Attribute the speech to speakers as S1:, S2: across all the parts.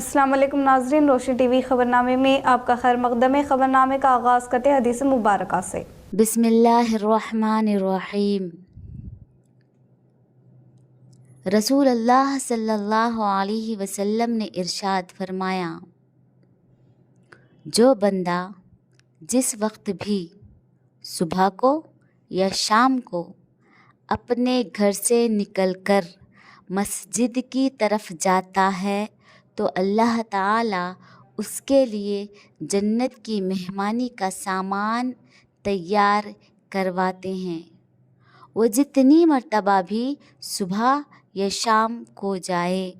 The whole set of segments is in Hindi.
S1: अस्सलाम वालेकुम नाज़रीन, रोशनी टीवी खबरनामे में आपका खैर मकदम है। खबरनामे का आगाज़ करते हैं हदीस मुबारका से।
S2: बिस्मिल्लाहिर्रहमानिर्रहीम। रसूल अल्लाह सल्लल्लाहु अलैहि वसल्लम ने इरशाद फरमाया, जो बंदा जिस वक्त भी सुबह को या शाम को अपने घर से निकलकर मस्जिद की तरफ जाता है तो अल्लाह ताला उसके लिए जन्नत की मेहमानी का सामान तैयार करवाते हैं। वो जितनी मर्तबा भी सुबह या शाम को जाए।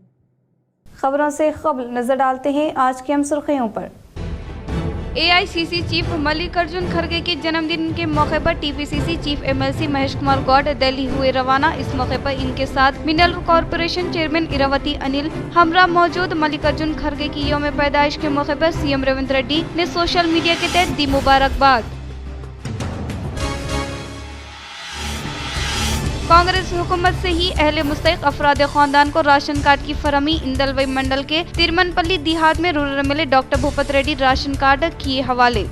S1: खबरों से क़ब्ल नज़र डालते हैं आज की हम सुर्खियों पर।
S3: एआईसीसी चीफ मल्लिकार्जुन खड़गे के जन्मदिन के मौके पर TPCC chief MLC Mahesh Kumar Goud Delhi हुए रवाना। इस मौके पर इनके साथ mineral corporation chairman Iravati Anil हमरा मौजूद। मल्लिकार्जुन खड़गे की यौम पैदाइश के मौके पर सीएम रेवंत रेड्डी ने सोशल मीडिया के तहत दी मुबारकबाद। कांग्रेस हुकूमत से ही अहले मुस्तहिक अफराद खानदान को राशन कार्ड की फरहमी। इंदलवई मंडल के तिरमनपल्ली देहात में रूरल मिले doctor Bhupat Reddy ration card किए हवाले।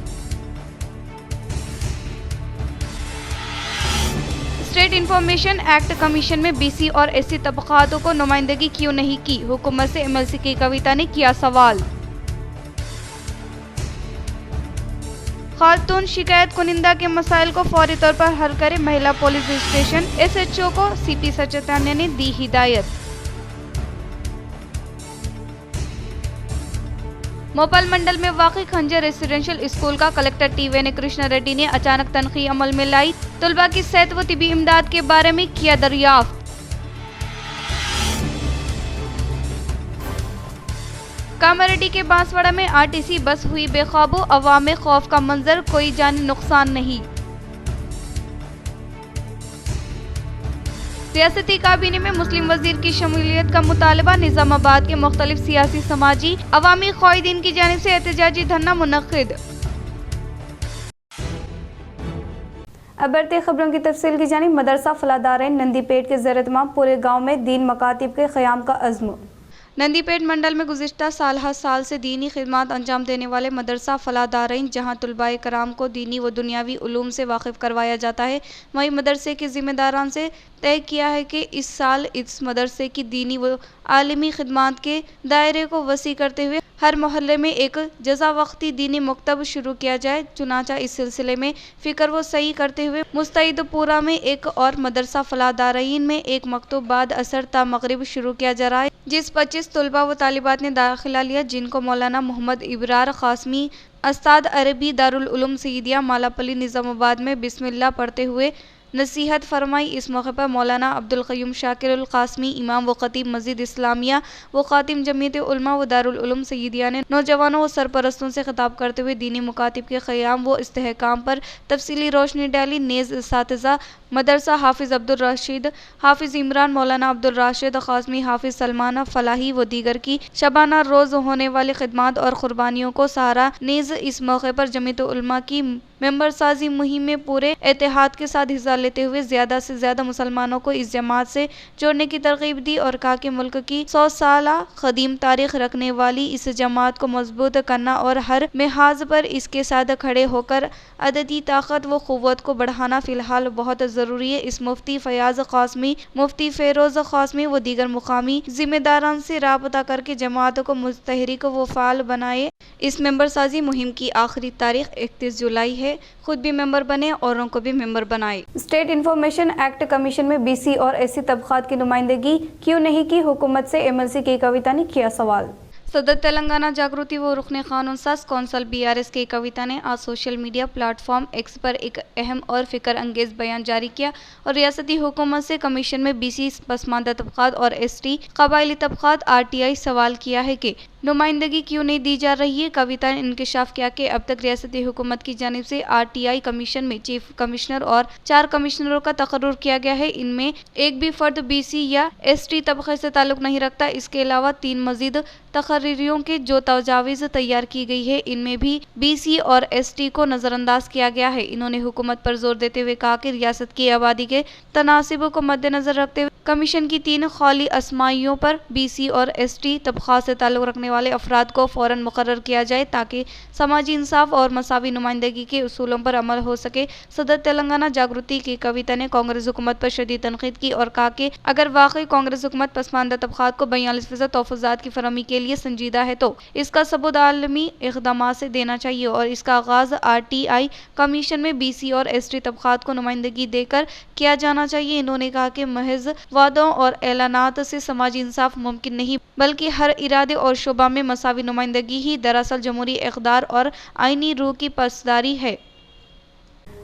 S3: स्टेट इंफॉर्मेशन एक्ट कमीशन में बीसी और एससी तबकातों को नुमाइंदगी क्यों नहीं की, हुकूमत से एमएलसी की कविता ने किया सवाल। खातून शिकायत कुनिंदा के मसाइल को फौरी तौर पर हल करे, महिला पुलिस स्टेशन एसएचओ को सीपी सचिदानंद ने दी हिदायत। मोपाल मंडल में वाक़ई खंजर रेसिडेंशियल स्कूल का कलेक्टर टी.वी. कृष्णा रेड्डी ने अचानक तनखी अमल में लाई। तलबा की सेहत व तिबी इमदाद के बारे में किया दरियाफ्त। कामारेड्डी के बांसवाड़ा में आरटीसी बस हुई बेकाबू, अवाम में खौफ का मंजर, कोई जानी नुकसान नहीं। सियासती काबीने में मुस्लिम वजीर की शमूलियत का मुतालबा, निजामाबाद के मुख्तलिफ सियासी समाजी अवामी क़ायदीन की जानिब से एहतजाजी धरना मुनक्किद।
S1: अब बढ़ते खबरों की तफसील की जानिब। मदरसा फलादारैन नंदीपेट के ज़ेर-ए-तमाम पूरे गाँव में दीन मकातिब के क़याम का अज़्म।
S3: नंदीपेट मंडल में गुज़िश्ता साल हर साल से दीनी खिदमत अंजाम देने वाले मदरसा फलादारैन, जहाँ तुलबाए कराम को दीनी व दुनियावी उलूम से वाकिफ़ करवाया जाता है, वहीं मदरसे के ज़िम्मेदारान से तय किया है कि इस साल इस मदरसे की दीनी व आलमी खिदमत के दायरे को वसी करते हुए हर मोहल्ले में एक जज़ा वक्ती दीनी मकतब शुरू किया जाए। चुनाचा इस सिलसिले में फ़िक्र व सही करते हुए मुस्तैदपुरा में एक और मदरसा फलादारैन में एक मकतब बाद असर ता मगरिब शुरू किया जा रहा है, जिस 25 तलबा व तालिबात ने दाखिला लिया, जिनको मौलाना मोहम्मद इब्रार क़ासमी उस्ताद अरबी दारुल उलूम सईदिया मालापल्ली निज़ामाबाद में बिस्मिल्लाह पढ़ते हुए नसीहत फरमाई। इस मौके पर मौलाना अब्दुल क़य्यूम शाकिरुल क़ासमी इमाम व ख़तीब मस्जिद इस्लामिया व ख़ातिम जमीयत उलमा व दारुल उलूम सईदिया ने नौजवानों व सरपरस्तों से खिताब करते हुए दीनी मुकातिब के क़याम व इस्तेहकाम पर तफसीली रोशनी डाली। नेज़ इसातिज़ा मदरसा हाफिज़ अब्दुल रशीद, हाफिज़ इमरान, मौलाना अब्दुल राशिद क़ासमी, हाफिज़ सलमाना फलाही व दीगर की शबाना रोज़ होने वाली खिदमत और क़ुरबानियों को सहारा। नेज़ इस मौके पर जमीयत उलमा की मेंबर साजी मुहिम में पूरे एतिहाद के साथ हिस्सा लेते हुए ज़्यादा से ज़्यादा मुसलमानों को इस जमात से जोड़ने की तरगीब दी और कहा कि मुल्क की 100 साला क़दीम तारीख़ रखने वाली इस जमात को मजबूत करना और हर लिहाज पर इसके साथ खड़े होकर अददी ताकत व क़ुव्वत को बढ़ाना फ़िलहाल बहुत ज़रूरी है। इस मुफ्ती फ़याज़ क़ासमी, मुफ्ती फ़ेरोज़ क़ासमी व दीगर मुकामी ज़िम्मेदारान से राबता करके जमात को मुस्तहरिक व फ़ाल बनाए। इस मेंबर साजी मुहिम की आखिरी तारीख 31 जुलाई है। खुद भी मेंबर बने, औरों को भी मेंबर बनाए।
S1: स्टेट इंफॉर्मेशन एक्ट कमीशन में बीसी और एससी तबकात की नुमाइंदगी क्यों नहीं की, हुकूमत से एमएलसी की कविता ने किया सवाल।
S3: सदर तेलंगाना जागृति व रुकने कानून साज कौंसल बीआरएस की कविता ने आज सोशल मीडिया प्लेटफॉर्म एक्स पर एक अहम और फिक्र अंगेज बयान जारी किया और रियासती हुकूमत से कमीशन में बीसी, पसमानदा तबकात और एसटी कबायली तबकात आरटीआई सवाल किया है कि नुमाइंदगी क्यों नहीं दी जा रही है। कविता ने इंकशाफ किया कि अब तक रियासती हुकूमत की जानिब से आरटीआई कमीशन में चीफ कमिश्नर और 4 कमिश्नरों का तकर्रुर किया गया है। इनमें एक भी फर्द बीसी या एसटी तबके से ताल्लुक नहीं रखता। इसके अलावा 3 मजीद तकर्रीरियों के जो तजावीज़ तैयार की गई है, इनमें भी बीसी और एसटी को नज़रअंदाज किया गया है। इन्होंने हुकूमत पर जोर देते हुए कहा कि रियासत की आबादी के तनासिब को मद्देनजर रखते हुए कमीशन की 3 खाली असमाइयों पर बीसी और एसटी तबका से ताल्लुक रखने वाले अफराद को फ़ौरन मुकर्रर किया जाए ताकि समाजी इंसाफ और मसावी नुमाइंदगी के उसूलों पर अमल हो सके। सदर तेलंगाना जागृति की कविता ने कांग्रेस हुकूमत पर शदीद तनकीद की और कहा कि अगर वाकई कांग्रेस हुकूमत पसमानदा तबकात को 42% तोफ़ुज़ात की फरहमी के लिए संजीदा है तो इसका सबूत आलमी इक़दामात से देना चाहिए और इसका आगाज़ RTI कमीशन में BC और ST तबकात को नुमाइंदगी देकर किया जाना चाहिए। इन्होंने कहा कि महज वादों और ऐलानात से समाजी इंसाफ मुमकिन नहीं बल्कि हर इरादे और शोबा में मसावी नुमाइंदगी ही दरअसल जमहूरी इक़्तिदार और आइनी रूह की पासदारी है।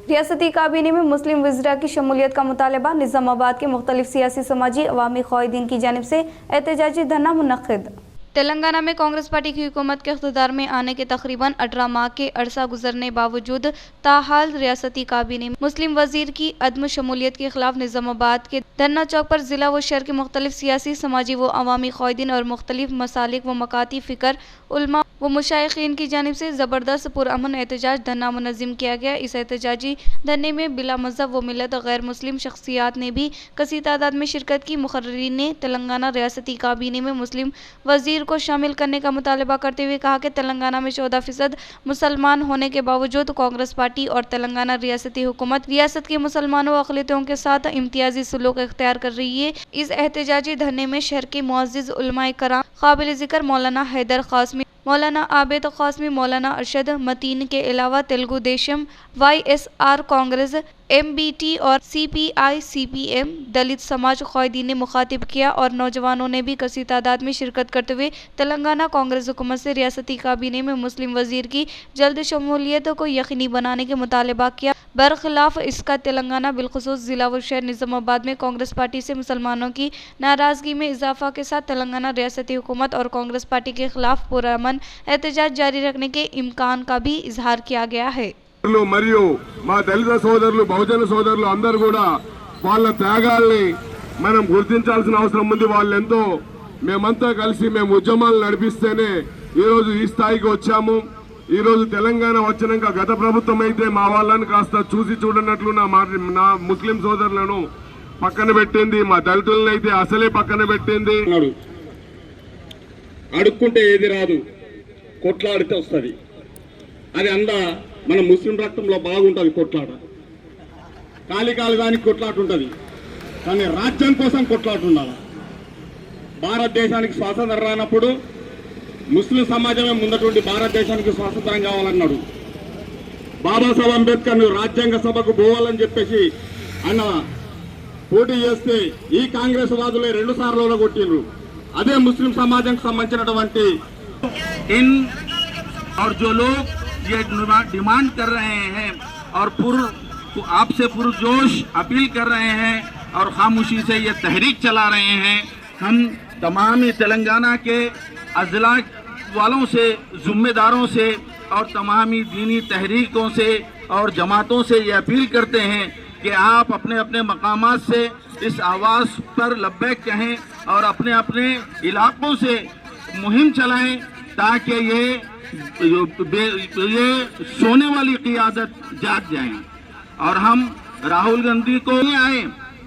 S1: रियासती काबीने में मुस्लिम वज़रा की शमूलियत का मुतालबा। निज़ामाबाद के मुख्तलिफ सियासी समाजी अवामी क़ायदीन की जानिब से एहतजाजी धरना मुनक़्क़िद।
S3: तेलंगाना में कांग्रेस पार्टी की हुकूमत के इक़्तिदार में आने के तकरीबन 18 माह के अरसा गुजरने बावजूद ताहाल रियासती काबीने में मुस्लिम वज़ीर की अदम शमूलियत के खिलाफ निज़ामाबाद के धरना चौक पर ज़िला व शहर के मुख्तलिफ सियासी समाजी व अवामी क़ायदीन और मुख्तलिफ मसालिक व मकाती फ़िक्र उलमा व मुशाइखीन की जानिब से ज़बरदस्त पुरअमन एहतजाज धरना मुनज़्ज़म किया गया। इस एहतजाजी धरने में बिला मज़हब व मिलत गैर मुस्लिम शख्सियात ने भी कसी तादाद में शिरकत की। मुक़र्रिरीन ने तेलंगाना रियासती काबीने में मुस्लिम वज़ीर को शामिल करने का मुतालबा करते हुए कहा कि तेलंगाना में 14% मुसलमान होने के बावजूद कांग्रेस पार्टी और तेलंगाना रियासती हुकूमत रियासत के मुसलमानों व अक़लियतों के साथ इम्तियाजी सलूक इख्तियार कर रही है। इस एहतजाजी धरने में शहर के मुअज़्ज़िज़ उलमाए कराम काबिल ज़िक्र मौलाना हैदर क़ासमी, मौलाना आबिद क़ासमी, मौलाना अरशद मतीन के अलावा तेलुगु देशम, YSR कांग्रेस, MBT और CPI CPM दलित समाज क़ायदीन ने मुखातिब किया और नौजवानों ने भी कसी तादाद में शिरकत करते हुए तेलंगाना कांग्रेस हुकूमत से रियासती काबीने में मुस्लिम वज़ीर की जल्द शमूलियत को यकीनी बनाने के मुतालबा किया। बरखिलाफ इसका तेलंगाना बिलखुसूस ज़िला व शहर निज़ामाबाद में कांग्रेस पार्टी से मुसलमानों की नाराज़गी में इजाफा के साथ तेलंगाना रियासती हुकूमत और कांग्रेस पार्टी के खिलाफ पुरअमन एहतजाज जारी रखने के इम्कान का भी इजहार किया गया है।
S4: మరియు మా దళిత సోదరులు బహుజన సోదరులు అందరూ కూడా వాళ్ళ త్యాగాల్ని మనం గుర్తించాల్సిన అవసరం ఉంది. వాళ్ళెంతో మేమంతా కలిసి మేము ఉద్యమాలు నడిపిస్తేనే ఈరోజు ఈ స్థాయికి వచ్చాము. ఈరోజు తెలంగాణ వచ్చినాక గత ప్రభుత్వం అయితే మా వాళ్ళని కాస్త చూసి చూడనట్లు నా ముస్లిం సోదరులను పక్కన పెట్టింది, మా దళితులను అయితే అసలే పక్కన పెట్టింది. అడుక్కుంటే ఏది రాదు, కొట్లాడితే వస్తుంది. అది అందా మన ముస్లిం రక్తంలో బాగుంటుంది. కొట్లాట కాలికాలు దానికి కొట్లాట ఉంటుంది, కానీ రాజ్యం కోసం కొట్లాట ఉండాలి. భారతదేశానికి స్వాతంత్రం రానప్పుడు ముస్లిం సమాజమే ముందటువంటి భారతదేశానికి స్వాతంత్రం కావాలన్నాడు. బాబాసాహెబ్ అంబేద్కర్ రాజ్యాంగ సభకు పోవాలని చెప్పేసి ఆయన పోటీ చేస్తే ఈ కాంగ్రెస్ వాదులే 2 సార్లు కొట్టిండ్రు. అదే ముస్లిం సమాజానికి సంబంధించినటువంటి
S5: और जो लोग ये डिमांड कर रहे हैं और आपसे पुरजोश अपील कर रहे हैं और खामोशी से ये तहरीक चला रहे हैं, हम तमाम तेलंगाना के अजला वालों से, जिम्मेदारों से और तमामी दीनी तहरीकों से और जमातों से ये अपील करते हैं कि आप अपने अपने मकामात से इस आवाज़ पर लब्बैक कहें और अपने अपने इलाकों से मुहिम चलाएं ताकि ये सोने वाली क़ियादत जाग जाए। और हम राहुल गांधी को नहीं आए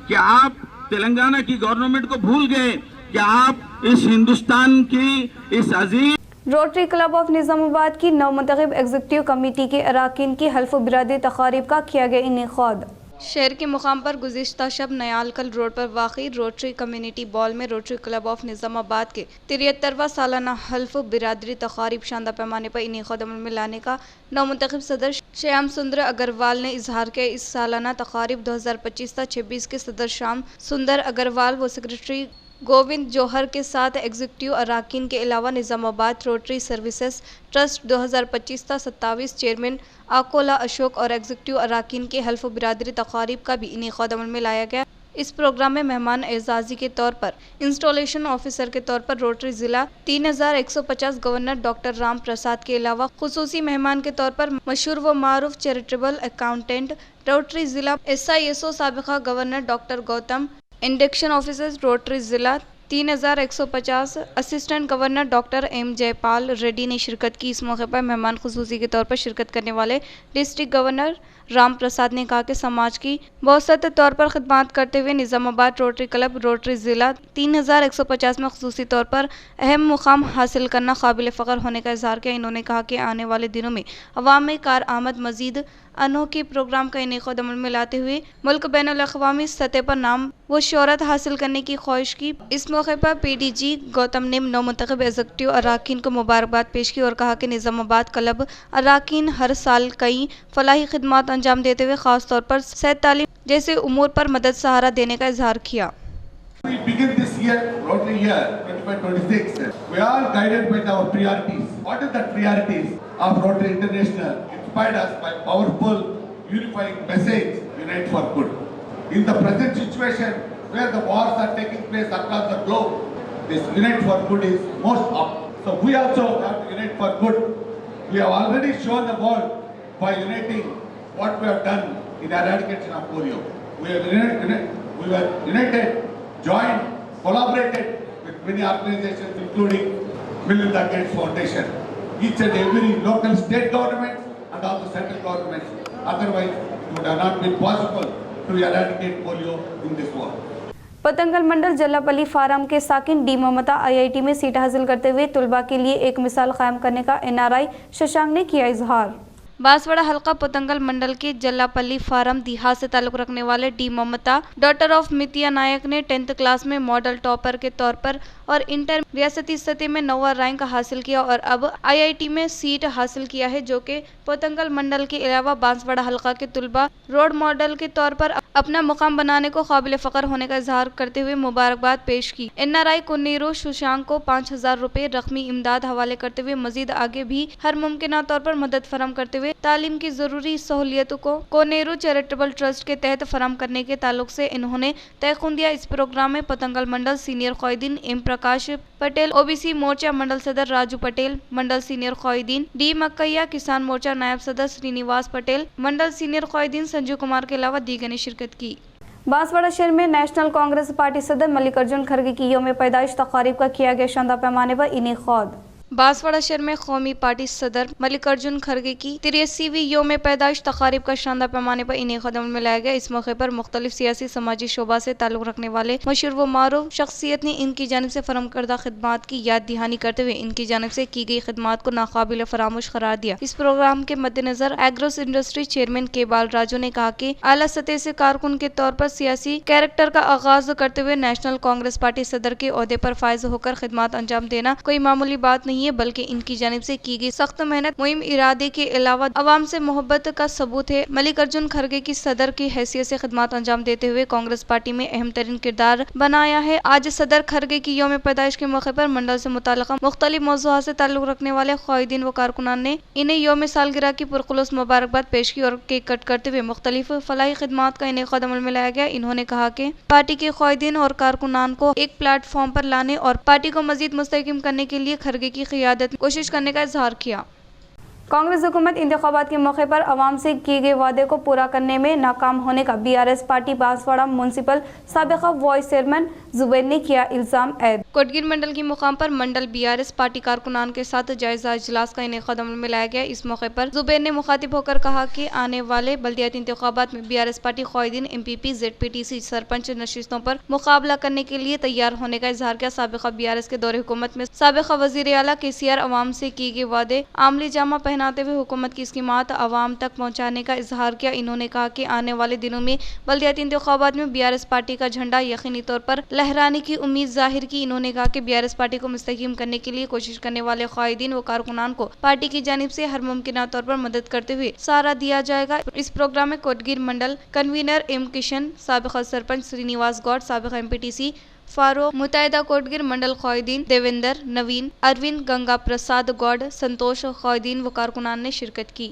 S5: कि आप तेलंगाना की गवर्नमेंट को भूल गए कि आप इस हिंदुस्तान की इस अजीम
S1: रोटरी क्लब ऑफ निज़ामाबाद की नवमुंतखब एग्जीक्यूटिव कमेटी के अराकीन की हल्फ बिरादरी तकारीब का किया गया इनेकाद।
S3: शहर के मुकाम पर गुज़िश्ता शब नयालकल रोड पर वाक़ई रोटरी कम्युनिटी बॉल में रोटरी क्लब ऑफ निज़ामाबाद के 73वां सालाना हल्फ बिरादरी तकारीब शानदार पैमाने पर इनेकाद अमल में लाने का नवमुंतखब सदर श्याम सुंदर अग्रवाल ने इजहार किया। इस सालाना तकारीब 2025-26 के सदर श्याम सुंदर अग्रवाल व सेक्रेटरी गोविंद जौहर के साथ एग्जीक्यूटिव अराकीन के अलावा Nizamabad rotary services trust 2025-27 chairman Akola Ashok और एग्जीक्यूटिव अराकीन के हल्फ बिरादरी तकारीब का भी इनेकाद अमल में लाया गया। इस प्रोग्राम में मेहमान एजाजी के तौर पर इंस्टॉलेशन ऑफिसर के तौर पर रोटरी जिला 3150 गवर्नर डॉक्टर राम प्रसाद के अलावा खुसूसी मेहमान के तौर पर मशहूर व मारूफ चैरिटेबल अकाउंटेंट रोटरी जिला SISO साबिका governor doctor Gautam, induction officers Rotary जिला 3150 assistant governor doctor M Jaipal Reddy ने शिरकत की। इस मौके पर मेहमान खुसूसी के तौर पर शिरकत करने वाले डिस्ट्रिक्ट गवर्नर राम प्रसाद ने कहा कि समाज की बहुत तौर पर खिदमत करते हुए निजामाबाद रोटरी क्लब रोटरी जिला 3150 में खुसूसी तौर पर अहम मुकाम हासिल करना काबिल फ़ख्र होने का इजहार किया। इन्होंने कहा कि आने वाले दिनों में अवाम में कार आमद मजीद अनोखे प्रोग्राम का इनेक़ाद अमल में लाते हुए मुल्क बैनुल-अक़वामी सतह पर नाम व शोहरत हासिल करने की ख्वाहिश की। इस मौके पर PDG गौतम ने नौमुंतखब एग्जीक्यूटिव अरकान को मुबारकबाद पेश की और कहा कि निज़ामाबाद क्लब अरकान हर साल कई फलाही खिदमत अंजाम देते हुए ख़ास तौर पर सेहत तालीम जैसे उमूर पर मदद सहारा देने का इजहार किया।
S6: We begin this year, Rotary year 25-26. We are guided by our priorities. What is the priorities of Rotary International? Inspired us by powerful, unifying message, unite for good. In the present situation, where the wars are taking place across the globe, this unite for good is most up. So we also have to unite for good. We have already shown the world by uniting what we have done in eradication of polio. We were united, joined, collaborated with many organizations including Melinda Gates Foundation, each and every local state government and also central government. Otherwise, it would have not been possible to eradicate polio in this world.
S1: Patangal mandal Jallapalli farm के साकिन डी ममता IIT में सीट हासिल करते हुए तुलबा के लिए एक मिसाल कायम करने का NRI शशांक ने किया इजहार।
S3: बांसवाड़ा हल्का पोतंगल मंडल के जल्लापल्ली फारम दिहात से ताल्लुक रखने वाले डी ममता डॉटर ऑफ मितिया नायक ने 10th क्लास में मॉडल टॉपर के तौर पर और इंटर रियासती सतह में 9वां रैंक हासिल किया और अब IIT में सीट हासिल किया है, जो कि पोतंगल मंडल के अलावा बांसवाड़ा हल्का के तुलबा रोड मॉडल के तौर पर अपना मुकाम बनाने को काबिल फ़ख्र होने का इजहार करते हुए मुबारकबाद पेश की। NRI कोनेरू शशांक को 5000 रुपये रकमी इमदाद हवाले करते हुए मजीद आगे भी हर मुमकिन तौर पर मदद फराम करते हुए तालीम की जरूरी सहूलियतों को कोनेरू चैरिटेबल ट्रस्ट के तहत फराम करने के ताल्लुक से इन्होंने तयखुन दिया। इस प्रोग्राम में पोतंगल मंडल सीनियर क़ायदीन एम प्रकाश पटेल, OBC मोर्चा मंडल सदर राजू पटेल, मंडल सीनियर क़ायदीन डी मक्कैया, किसान मोर्चा नायब सदर श्रीनिवास पटेल, मंडल सीनियर क़ायदीन संजू कुमार के अलावा दीगर ने शिरकत की।
S1: बांसवाड़ा शहर में नेशनल कांग्रेस पार्टी सदर मल्लिकार्जुन खड़गे की यौम पैदाइश तकारीब का किया गया शानदार पैमाने पर इनेक़ाद।
S3: बांसवाड़ा शहर में कौमी पार्टी सदर मल्लिकार्जुन खड़गे की 83वीं यौम पैदाइश तकारीब का शानदार पैमाने पर इनेक़ाद अमल में लाया गया। इस मौके पर मुख्तलिफ सियासी समाजी शोबा से ताल्लुक रखने वाले मशहूर व मारूफ शख्सियत ने इनकी जानिब से फराहम करदा खिदमात की याद दहानी करते हुए इनकी जानिब से की गई खिदमात को नाकाबिल फरामोश करार दिया। इस प्रोग्राम के मद्देनजर एग्रोस इंडस्ट्री चेयरमैन केबाल राजू ने कहा कि आला सतह से कारकुन के तौर पर सियासी कैरेक्टर का आगाज करते हुए नेशनल कांग्रेस पार्टी सदर के ओहदे पर फायज होकर खिदमात अंजाम देना कोई मामूली बात नहीं है, बल्कि इनकी जानिब से की गई सख्त मेहनत, मुहिम इरादे के अलावा अवाम से मोहब्बत का सबूत है। मल्लिकार्जुन खड़गे की सदर की हैसियत से खिदमत अंजाम देते हुए कांग्रेस पार्टी में अहम तरीन किरदार बनाया है। आज सदर खड़गे की यौम पैदाइश के मौके पर मंडल से मुताल्लिक़ मुख्तलिफ मौज़ूआत से ताल्लुक रखने वाले क़ायदीन व कारकुनान ने इन्हें यौम सालगिरह की पुरखुलूस मुबारकबाद पेश की और केक कट करते हुए मुख्तलिफ फलाही खिदमात का इनेक़ाद अमल में लाया गया। इन्होंने कहा कि पार्टी के क़ायदीन और कारकुनान को एक प्लेटफॉर्म पर लाने और पार्टी को मजीद मुस्तहकम करने के लिए खड़गे की क़ियादत में कोशिश करने का इजहार किया।
S1: कांग्रेस हुकूमत इंतखाबात के मौके पर अवाम से किए गए वादे को पूरा करने में नाकाम होने का BRS पार्टी बांसवाड़ा म्यूनसिपल साबिक़ा वाइस चेयरमैन जुबैर ने किया इल्ज़ाम ऐद।
S3: कोटगीर मंडल की मुकाम पर मंडल BRS पार्टी कारकुनान के साथ जायजा इजलास का इनेक़ाद अमल में लाया गया। इस मौके पर जुबैर ने मुखातिब होकर कहा कि आने वाले बल्दियाती इंतखाबात में BRS पार्टी क़ायदीन MPP ZPTC सरपंच नशिस्तों पर मुकाबला करने के लिए तैयार होने का इजहार किया। साबिक़ा BRS के दौरे हुकूमत में साबिक़ा वज़ीर आला KCR अवाम से किए गए वादे आमली जामा पहनाते हुए हुकूमत की स्कीमात अवाम तक पहुँचाने का इजहार किया। इन्होंने कहा कि आने वाले दिनों में बल्दियाती इंतखाबात में BRS पार्टी का झंडा यकीनी तौर पर लहराने की उम्मीद जाहिर की। इन्होंने कहा कि BRS पार्टी को मुस्तहकम करने के लिए कोशिश करने वाले क़ायदीन व कारकुनान को पार्टी की जानिब से हर मुमकिन तौर पर मदद करते हुए सहारा दिया जाएगा। इस प्रोग्राम में कोटगीर मंडल कन्वीनर M किशन, साबिक़ा सरपंच श्रीनिवास गौड़, साबिक़ा MPTC फारूक, मुत्तहिदा कोटगीर मंडल क़ायदीन देवेंद्र, नवीन, अरविंद, गंगा प्रसाद गौड़, संतोष क़ायदीन व कारकुनान ने शिरकत की।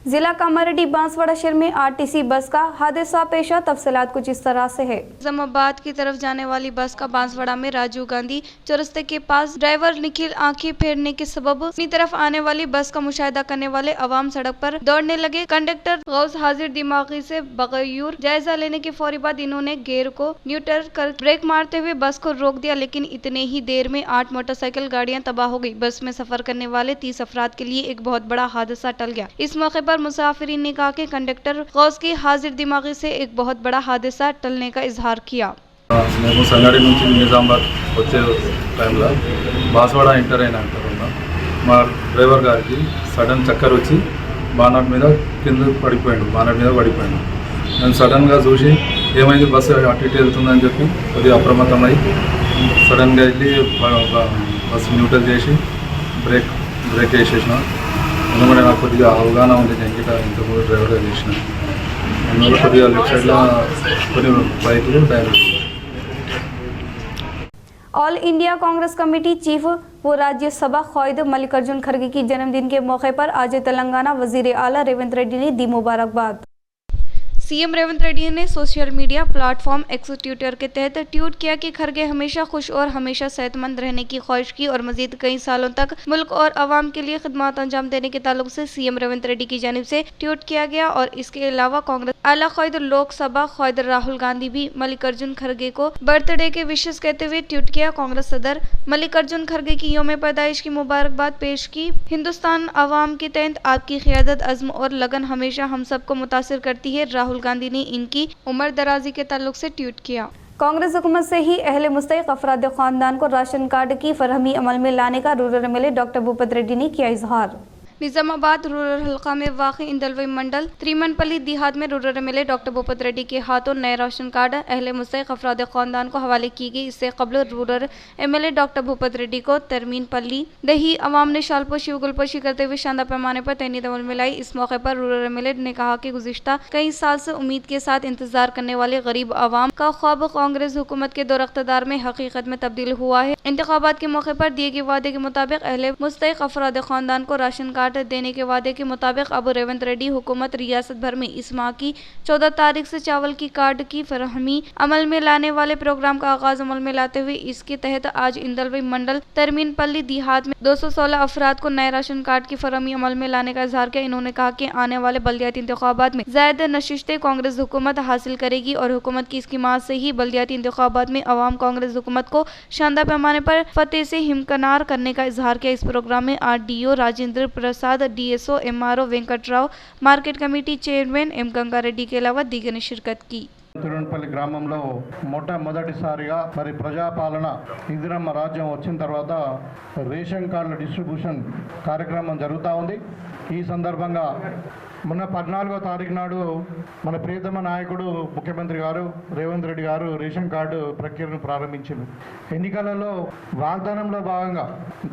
S1: जिला कामारेड्डी बांसवाड़ा शहर में आरटीसी बस का हादसा पेशा। तफसीलात कुछ इस तरह से है।
S3: निजामाबाद की तरफ जाने वाली बस का बांसवाड़ा में राजीव गांधी चौरस्ते के पास ड्राइवर निखिल आंखें फेरने के सबब अपनी तरफ आने वाली बस का मुशाहिदा करने वाले अवाम सड़क पर दौड़ने लगे। कंडक्टर गौस हाजिर दिमागी से बगैर जायजा लेने के फौरी बाद इन्होंने गियर को न्यूट्रल कर ब्रेक मारते हुए बस को रोक दिया, लेकिन इतने ही देर में 8 मोटरसाइकिल गाड़ियां तबाह हो गई। बस में सफर करने वाले 30 अफराद के लिए एक बहुत बड़ा हादसा टल गया। इस मौके पर मुसाफिरीन ने कहा कि कंडक्टर गौस की हाजिर दिमागी से एक बहुत बड़ा हादसा टलने का इजहार किया।
S7: మేము సంగాడి నుంచి నిజామాబాద్ వచ్చే టైంలో బాన్స్వాడ ఎంటర్ అయిన తర్వాత మా డ్రైవర్ గారికి సడన్ చక్కర్ వచ్చి బానట్ మీద కింద పడిపోయాడు. నేను సడన్గా చూసి ఏమైంది బస్సు అటు ఇటు వెళ్తుందని చెప్పి కొద్దిగా అప్రమత్తమై సడన్గా వెళ్ళి బస్సు న్యూట్రల్ చేసి బ్రేక్ వేసేసిన. ఎందుకంటే నాకు కొద్దిగా అవగాహన ఉంది, నేను ఇంతకుముందు డ్రైవర్గా చేసిన. అందువల్ల కొద్దిగా లెఫ్ట్ సైడ్లో కొన్ని బైకులు driver.
S1: All India Congress committee chief व राज्यसभा ख्वाहिद मल्लिकार्जुन खड़गे की जन्मदिन के मौके पर आज तेलंगाना वजीर आला रेवंत रेड्डी ने दी मुबारकबाद।
S3: सीएम रेवंत रेड्डी ने social media platform x Twitter के तहत ट्वीट किया कि खड़गे हमेशा खुश और हमेशा सेहतमंद रहने की ख्वाहिश की और मजीद कई सालों तक मुल्क और आवाम के लिए खिदमत अंजाम देने के ताल्लुक से सीएम रेवंत रेड्डी की जानिब से ट्वीट किया गया। और इसके अलावा कांग्रेस आला ख्वाहिद लोकसभा ख्वाहिद राहुल गांधी भी मल्लिकार्जुन खड़गे को बर्थडे के विशेष कहते हुए ट्वीट किया। कांग्रेस सदर मल्लिकार्जुन खड़गे की यौम पैदाइश की मुबारकबाद पेश की। हिंदुस्तान आवाम के तहत आपकी क़ियादत, अज़्म और लगन हमेशा हम सबको मुतासिर करती है। राहुल गांधी ने इनकी उम्र दराजी के ताल्लुक से ट्वीट किया।
S1: कांग्रेस हुकूमत से ही अहले मुस्तहिक अफराद खानदान को राशन कार्ड की फरहमी अमल में लाने का rural MLA doctor Bhupat Reddy ने किया इजहार।
S3: निजामाबाद रूरल हल्का में वाक़ इंदलवई मंडल त्रिमनपल्ली देहात में rural MLA doctor Bhupat Reddy के हाथों नए राशन कार्ड अहले मुस्तहिक अफराद खानदान को हवाले की गई। इससे कबल rural MLA doctor Bhupat Reddy को तरमीनपल्ली दही अवाम ने शालपोशी व गुलपोशी करते हुए शानदार पैमाने पर तैनीत अमल में लाई। इस मौके पर रूरल एमएलए ने कहा कि गुज़िश्ता कई साल से उम्मीद के साथ इंतजार करने वाले गरीब अवाम का ख्वाब कांग्रेस हुकूमत के दौर इक़्तिदार में हकीकत में तब्दील हुआ है। इंतखाबात के मौके पर दिए गए वादे के मुताबिक अहले मुस्तहिक अफराद खानदान को राशन कार्ड देने के वादे के मुताबिक अब रेवंत रेड्डी हुकूमत रियासत भर में इस माह की 14 तारीख से चावल की कार्ड की फरहमी अमल में लाने वाले प्रोग्राम का आगाज अमल में लाते हुए इसके तहत आज इंदलवई मंडल तरमीनपल्ली देहात में 216 अफराद को नए राशन कार्ड की फरहमी अमल में लाने का इजहार किया। इन्होंने कहा कि आने वाले बल्दियाती इंतखाबात में ज़्यादा नशिस्तें कांग्रेस हुकूमत हासिल करेगी और हुकूमत की स्कीमात से ही बल्दियाती इंतखाबात में अवाम कांग्रेस हुकूमत को शानदार पैमाने पर फतेह से हिमकनार करने का इजहार किया। इस प्रोग्राम में RDO Rajendra Prasad, DSO MRO Venkatrao, market committee chairman M गंगारेड्डी के अलावा दीगर ने शिरकत की।
S8: తిరువనపల్లి గ్రామంలో మొట్టమొదటిసారిగా మరి ప్రజాపాలన ఇందిరమ్మ రాజ్యం వచ్చిన తర్వాత రేషన్ కార్డుల డిస్ట్రిబ్యూషన్ కార్యక్రమం జరుగుతూ ఉంది। ఈ సందర్భంగా మొన్న 14వ తారీఖు నాడు మన ప్రియతమ నాయకుడు ముఖ్యమంత్రి గారు రేవంత్ రెడ్డి గారు రేషన్ కార్డు ప్రక్రియను ప్రారంభించారు। ఎన్నికలలో వాగ్దానంలో భాగంగా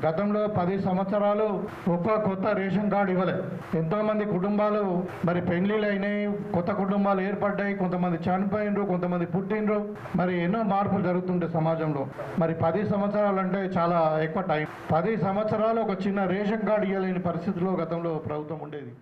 S8: గతంలో 10 సంవత్సరాలు ఒక్క కొత్త రేషన్ కార్డు ఇవ్వలే। ఎంతోమంది కుటుంబాలు మరి పెళ్లిళ్ళు అయినాయి, కొత్త కుటుంబాలు ఏర్పడ్డాయి, కొంతమంది చనిపోయినరు, కొంతమంది పుట్టినరు, మరి ఎన్నో మార్పులు జరుగుతుంటే సమాజంలో మరి 10 సంవత్సరాలు అంటే చాలా ఎక్కువ టైం। 10 సంవత్సరాలు ఒక చిన్న రేషన్ కార్డు ఇవ్వలేని పరిస్థితిలో గతంలో ప్రభుత్వం ఉండేది।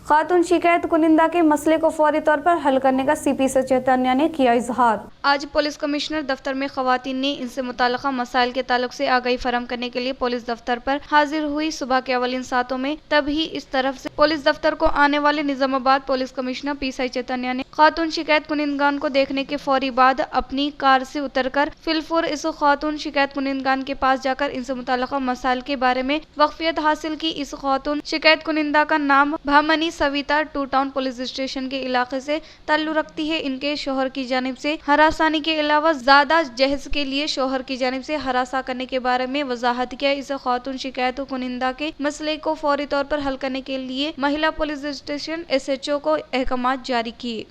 S1: खातून शिकायत कुनिंदा के मसले को फौरी तौर पर हल करने का CP चैतन्य ने किया इजहार।
S3: आज पुलिस कमिश्नर दफ्तर में खवातीन ने इनसे मुताल्लिका मसाइल के ताल्लुक से आगाही फराहम करने के लिए पुलिस दफ्तर पर हाजिर हुई। सुबह के अवलिन सातों में तभी इस तरफ से पुलिस दफ्तर को आने वाले निजामाबाद पुलिस कमिश्नर PSI चैतन्य ने खातून शिकायत कुनिंदगान को देखने के फौरी बाद अपनी कार से उतरकर फिलफुर इस खातून शिकायत कुनिंदगान के पास जाकर इनसे मुताल्लिका मसाइल के बारे में वाकफियत हासिल की। इस खातून शिकायत कुनिंदा का नाम भामनी सविता 2 टाउन पुलिस स्टेशन के इलाके से ताल्लुक रखती है। इनके शोहर की जानिब से हरासानी के अलावा ज्यादा जहेज के लिए शोहर की जानिब से हरासा करने के बारे में वजाहत किया। इस खातून शिकायत कुनिंदा के मसले को फौरी तौर पर हल करने के लिए महिला पुलिस स्टेशन SHO को अहकामात जारी किए।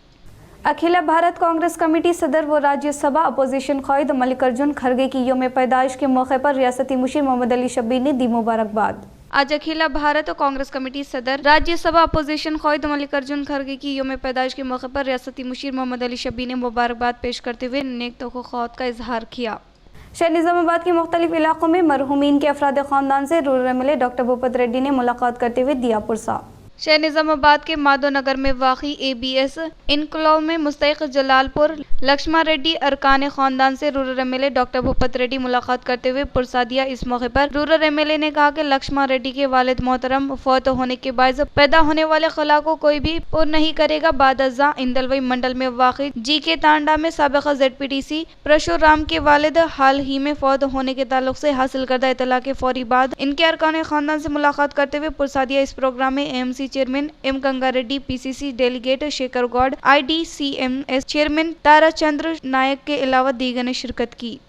S1: अखिल भारत कांग्रेस कमेटी सदर व राज्यसभा अपोजिशन ख्वाहिद मल्लिकार्जुन खड़गे की यौम पैदाइश के मौके पर रियासती मुशीर मोहम्मद अली शब्बीर ने दी मुबारकबाद।
S3: आज अखिल भारत कांग्रेस कमेटी सदर राज्यसभा अपोजिशन ख्वाहिद मल्लिकार्जुन खड़गे की यौम पैदाइश के मौके पर रियासती मुशीर मोहम्मद अली शब्बीर ने मुबारकबाद पेश करते हुए नेक तौक़ुक़ात का इजहार किया।
S1: शहर निजामाबाद के मुख्तलिफ इलाकों में मरहूमीन के अफराद खानदान से rural MLA doctor Bhupat Reddy ने मुलाकात करते हुए दिया पुरसा।
S3: शहर निजामाबाद के माधव नगर में वाक़ई ABS इनक्लेव में मुस्तैक़ जलालपुर लक्ष्मण रेड्डी अरकान ख़ानदान से rural MLA doctor Bhupat Reddy मुलाकात करते हुए पुरसादिया। इस मौके पर रूरल MLA ने कहा कि लक्ष्मण रेड्डी के वालिद मोहतरम फौत होने के बाद पैदा होने वाले खला को कोई भी पूर्ण नहीं करेगा। बादजा इंदलवई मंडल में वाक़ई GK तांडा में साबिक़ा ZPTC परशुराम के वालिद हाल ही में फौत होने के ताल्लुक से हासिल करदा इतला के फौरी बाद इनके अरकान ख़ानदान से मुलाकात करते हुए पुरसादिया। इस प्रोग्राम में AMC chairman M Ganga Reddy, PCC delegate Shekhar Goud, IDCMS chairman Tarachandra Nayak के अलावा दीगर ने शिरकत की।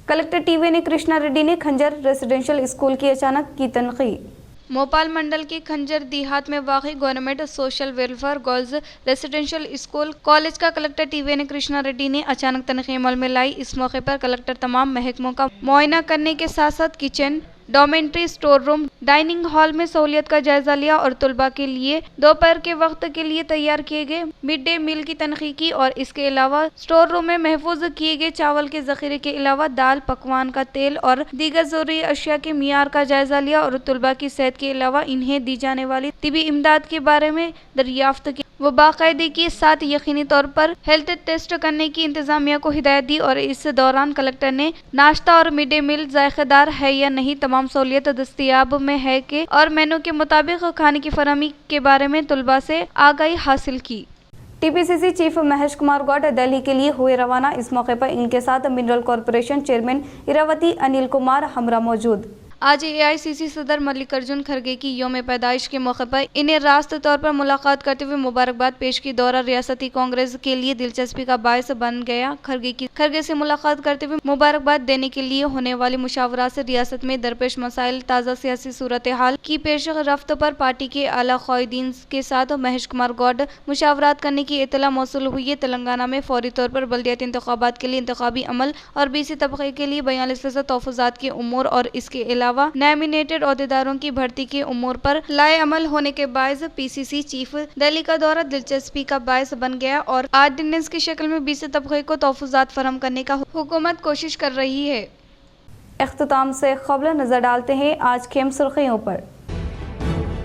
S1: कलेक्टर TV ने कृष्णा रेड्डी ने खंजर रेसिडेंशियल स्कूल की अचानक की तनक़ीद।
S3: भोपाल मंडल के खंजर देहात में वाक़ई government social welfare girls residential school college का कलेक्टर TV ने कृष्णा रेड्डी ने अचानक तनख़ीद अमल में लाई। इस मौके पर कलेक्टर तमाम महकमों का मुआयना करने के साथ साथ kitchen, डॉर्मेंट्री, store room, dining hall में सहूलियत का जायजा लिया और तलबा के लिए दोपहर के वक्त के लिए तैयार किए गए मिड डे मील की तनक़ीद की और इसके अलावा स्टोर रूम में महफूज किए गए चावल के ज़ख़ीरे के अलावा दाल, पकवान का तेल और दीगर ज़रूरी अशिया के मियार का जायजा लिया और तलबा की सेहत के अलावा इन्हें दी जाने वाली तिबी इमदाद के बारे में दरियाफ्त की वो बाकायदगी के साथ यकीनी तौर पर हेल्थ टेस्ट करने की इंतजामिया को हिदायत दी। और इस दौरान कलेक्टर ने नाश्ता और मिड डे मील जायकेदार है या नहीं, तमाम सहूलियत दस्तियाब में है कि और मेनू के मुताबिक खाने की फरहमी के बारे में तलबा से आगाही हासिल की।
S1: TPCC चीफ महेश कुमार गौड़ दिल्ली के लिए हुए रवाना। इस मौके पर इनके साथ mineral corporation chairman Iravati Anil Kumar हमरा मौजूद।
S3: आज AICC सदर मल्लिकार्जुन खड़गे की यौम पैदाइश के मौके पर इन्हें रास्त तौर पर मुलाकात करते हुए मुबारकबाद पेश की। दौरा रियासती कांग्रेस के लिए दिलचस्पी का बायस बन गया। खड़गे से मुलाकात करते हुए मुबारकबाद देने के लिए होने वाली मुशावरा से रियासत में दरपेश मसाइल, ताज़ा सियासी सूरत हाल की पेश रफ्त पर पार्टी के आला क़ायदीन के साथ महेश कुमार गौड़ मुशावरात करने की इतला मौसूल हुई है। तेलंगाना में फौरी तौर पर बल्दियाती इंतखाबात के लिए इंतखाबी अमल और BC तबक़े के लिए 42 तोफ़ुज़ात के उमूर और इसके अलावा नॉमिनेटेड ओहदेदारों की भर्ती के उमूर पर लाए अमल होने के बायस PCC चीफ दिल्ली का दौरा दिलचस्पी का बायस बन गया और आर्डिनेंस की शक्ल में BC तबक़े को तोफ़ुज़ात फराहम करने का हुकूमत कोशिश कर रही है।
S1: इख्तिताम से क़ब्ल नजर डालते हैं आज खेम सुर्खियों पर।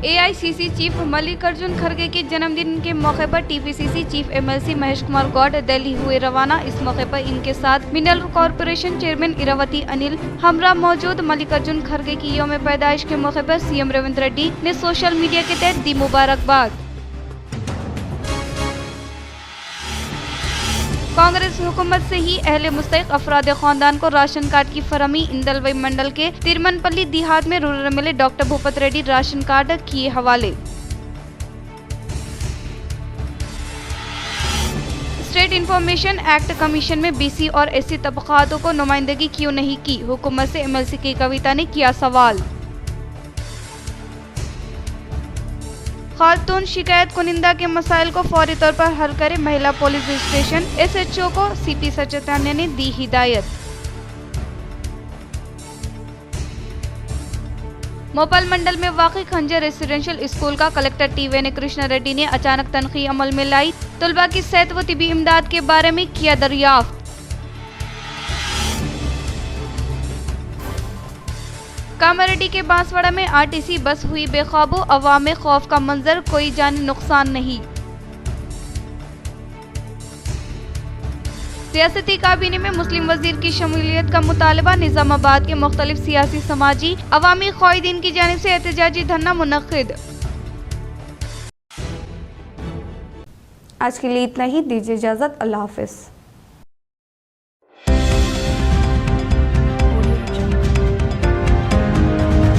S3: AICC चीफ मल्लिकार्जुन खड़गे के जन्मदिन के मौके पर TPCC chief MLC Mahesh Kumar Goud Delhi हुए रवाना। इस मौके पर इनके साथ mineral corporation chairman Iravati Anil हमरा मौजूद। मल्लिकार्जुन खड़गे की यौम पैदाइश के मौके पर CM रेवंत रेड्डी ने सोशल मीडिया के तहत दी मुबारकबाद। कांग्रेस हुकूमत से ही अहले मुस्तहिक अफराद खानदान को राशन कार्ड की फरहमी। इंदलवई मंडल के तिरमनपल्ली देहात में rural MLA doctor Bhupat Reddy ration card किए हवाले। स्टेट इंफॉर्मेशन एक्ट कमीशन में BC और SC तबक़ातों को नुमाइंदगी क्यों नहीं की, हुकूमत से MLC की कविता ने किया सवाल। खातून शिकायत कुनिंदा के मसाइल को फौरी तौर पर हल करे महिला पुलिस स्टेशन SHO को CP सचेतान्या ने दी हिदायत। भोपाल मंडल में वाक़ई खंजर रेसिडेंशियल स्कूल का कलेक्टर TV ने कृष्णा रेड्डी ने अचानक तनक़ीद अमल में लाई। तलबा की सेहत व तिबी इमदाद के बारे में किया दरियाफ्त। कामारेड्डी के बांसवाड़ा में RTC बस हुई बेकाबू, अवाम में खौफ का मंजर, कोई जानी नुकसान नहीं। सियासती काबीने में मुस्लिम वजीर की शमूलियत का मुतालबा। निजामाबाद के मुख्तलिफ सियासी, समाजी, अवामी क़ायदीन की जानिब से एहतजाजी धरना मुनक़्क़िद।
S1: आज के लिए इतना ही, दीजिए इजाज़त। अल्लाह हाफ़िज़।